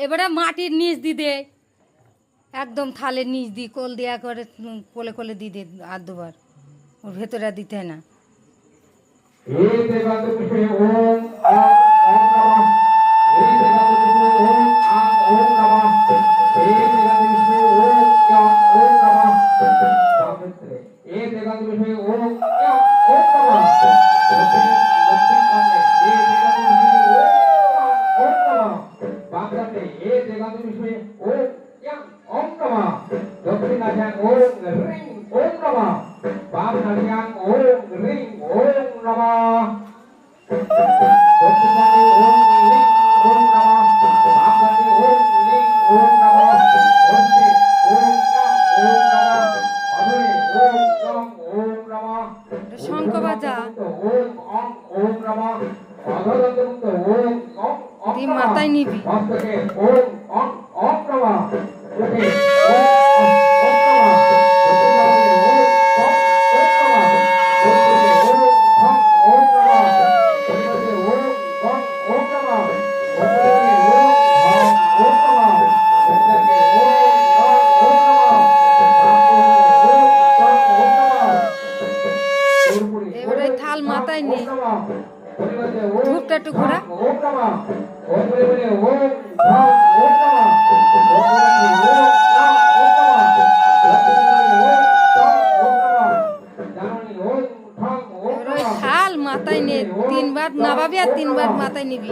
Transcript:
এবারে মাটির নিচ দিদে একদম থালের নিচ দি কোল দেওয়া করে কোলে কোলে দিদে আর দুবার ওর ভেতরে দিতে হয় না। শঙ্খ বাজা তুই মাথায় নিবি। এবারে থাল মাথায় নে, ধূপটা একটু ঘোরা। থাল মাথায় নে, তিনবার নামাবি আর তিনবার মাথায় নিবি।